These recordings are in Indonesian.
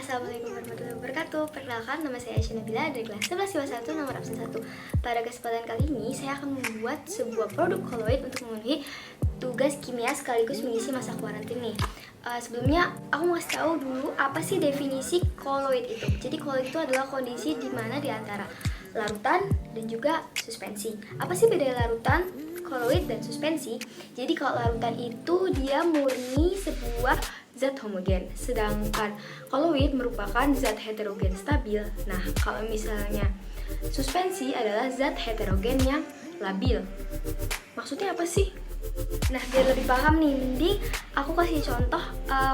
Assalamualaikum warahmatullahi wabarakatuh. Perkenalkan, nama saya Aisyah Nabila dari kelas 11 IPA 1 nomor absen 1. Pada kesempatan kali ini, saya akan membuat sebuah produk koloid untuk memenuhi tugas kimia sekaligus mengisi masa kuarantin nih. Sebelumnya, aku mau kasih tahu dulu apa sih definisi koloid itu. Jadi koloid itu adalah kondisi di mana di antara larutan dan juga suspensi. Apa sih beda larutan, koloid, dan suspensi? Jadi kalau larutan itu dia murni sebuah zat homogen, sedangkan koloid merupakan zat heterogen stabil. Nah, kalau misalnya suspensi adalah zat heterogen yang labil. Maksudnya apa sih? Nah, biar lebih paham nih, mending aku kasih contoh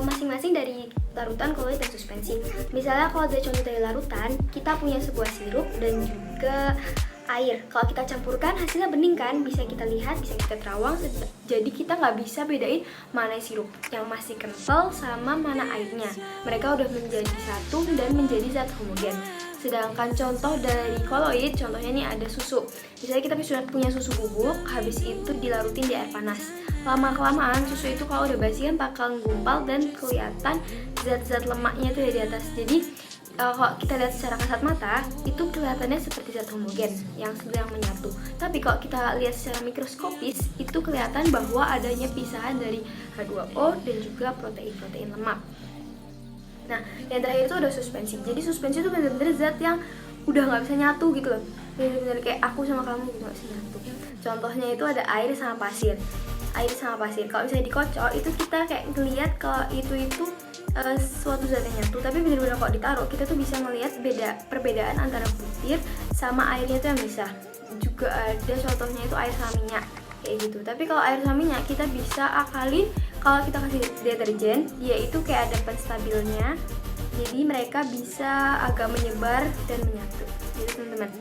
masing-masing dari larutan, koloid, dan suspensi. Misalnya kalau dari contoh dari larutan, kita punya sebuah sirup dan juga air. Kalau kita campurkan hasilnya bening kan, bisa kita lihat, bisa kita terawang. Jadi kita nggak bisa bedain mana sirup yang masih kental sama mana airnya. Mereka udah menjadi satu dan menjadi zat homogen. Sedangkan contoh dari koloid, contohnya nih ada susu. Misalnya kita punya susu bubuk, habis itu dilarutin di air panas. Lama-kelamaan susu itu kalau udah basi kan bakal gumpal dan kelihatan zat-zat lemaknya tuh di atas. Jadi kalau kita lihat secara kasat mata, itu kelihatannya seperti zat homogen yang sedang menyatu. Tapi kalau kita lihat secara mikroskopis, itu kelihatan bahwa adanya pisahan dari H2O dan juga protein-protein lemak. Nah, yang terakhir itu ada suspensi. Jadi suspensi itu benar-benar zat yang udah nggak bisa nyatu gitu loh. Benar-benar kayak aku sama kamu gitu, nggak bisa nyatu. Contohnya itu ada air sama pasir. Air sama pasir. Kalau misalnya dikocok, itu kita kayak ngelihat kalau itu suatu zat yang nyatu, tapi benar-benar kok ditaruh kita tuh bisa melihat perbedaan antara butir sama airnya tuh yang bisa. Juga ada contohnya itu air sama minyak kayak gitu. Tapi kalau air sama minyak kita bisa akalin kalau kita kasih deterjen, yaitu kayak ada penstabilnya, jadi mereka bisa agak menyebar dan menyatu gitu teman-teman.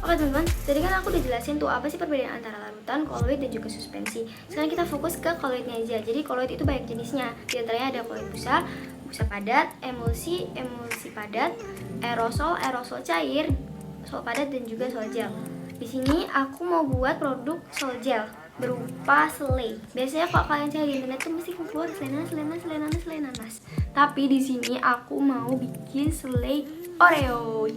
Oke teman-teman, jadi kan aku udah jelasin tuh apa sih perbedaan antara larutan, koloid, dan juga suspensi. Sekarang kita fokus ke koloidnya aja. Jadi koloid itu banyak jenisnya. Di antaranya ada koloid busa, busa padat, emulsi, emulsi padat, aerosol cair, sol padat, dan juga sol gel. Di sini aku mau buat produk sol gel berupa selai. Biasanya kalau kalian cari di internet tuh mesti keluar selai nanas. Tapi di sini aku mau bikin selai Oreo.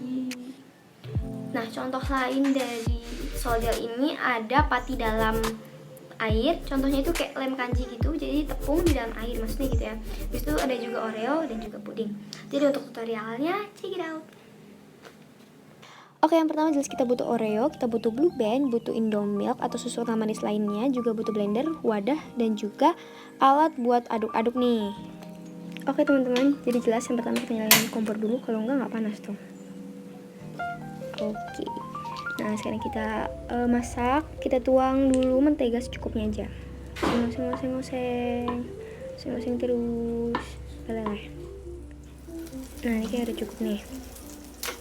Nah, contoh lain dari sol gel ini ada pati dalam air. Contohnya itu kayak lem kanji gitu, jadi tepung di dalam air maksudnya gitu ya. Habis itu ada juga Oreo dan juga puding. Jadi untuk tutorialnya, check it out. Oke, yang pertama jelas kita butuh Oreo, kita butuh Blue Band, butuh Indomilk atau susu kental manis lainnya, juga butuh blender, wadah, dan juga alat buat aduk-aduk nih. Oke teman-teman, jadi jelas yang pertama kita nyalain kompor dulu, kalau nggak panas tuh. Oke, nah sekarang kita masak. Kita tuang dulu mentega secukupnya aja. Oseng terus. Leleh. Nah ini kayak udah cukup nih.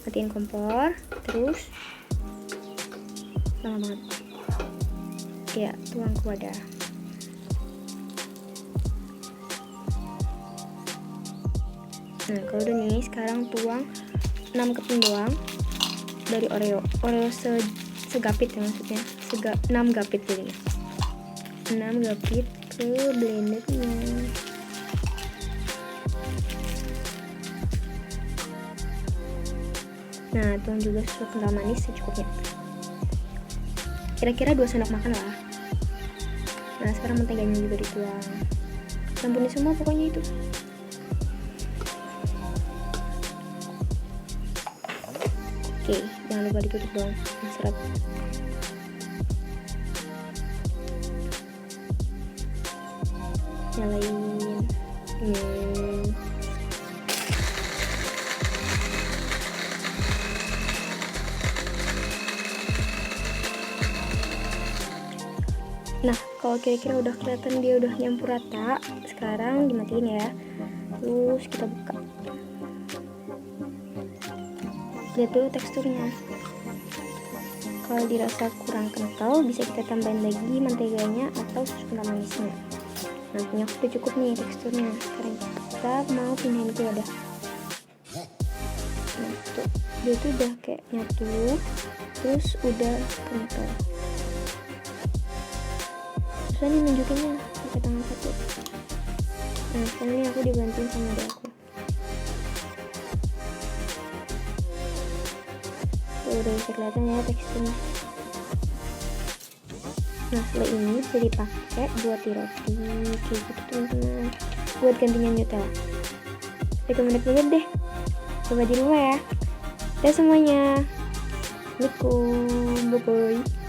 Matiin kompor, terus lama banget. Ya, tuang ke wadah. Nah kalau udah nih, sekarang tuang 6 keping doang dari Oreo segapit ya, maksudnya 6 gapit jadi 6 gapit ke blendernya. Nah tuang juga susu kental manis secukupnya, kira-kira 2 sendok makan lah. Nah sekarang menteganya juga dituang, campurin semua pokoknya itu. Oke, jangan lupa ditutup dong, seret. Nyalain. Nah, kalau kira-kira udah kelihatan dia udah nyampur rata, sekarang dimatiin ya. Terus kita buka. Lihat dulu teksturnya. Kalau dirasa kurang kental, bisa kita tambahin lagi menteganya atau susu kental manisnya. Nah, punya aku udah cukup nih teksturnya. Sekarang kita mau pindahin ke wadah. Nah, tuh, dia tuh udah kayak nyatu, terus udah kental. Susah nih nunjukinnya pakai tangan satu. Nah, sekarang ini aku dibantuin sama adik aku. udah bisa kelihatan ya teksturnya. Nah setelah ini bisa dipakai buat di roti kayak gitu teman-teman, buat gantinya Nutella. Recommended banget deh, coba di rumah ya. Dadah semuanya, assalamualaikum, bye bye.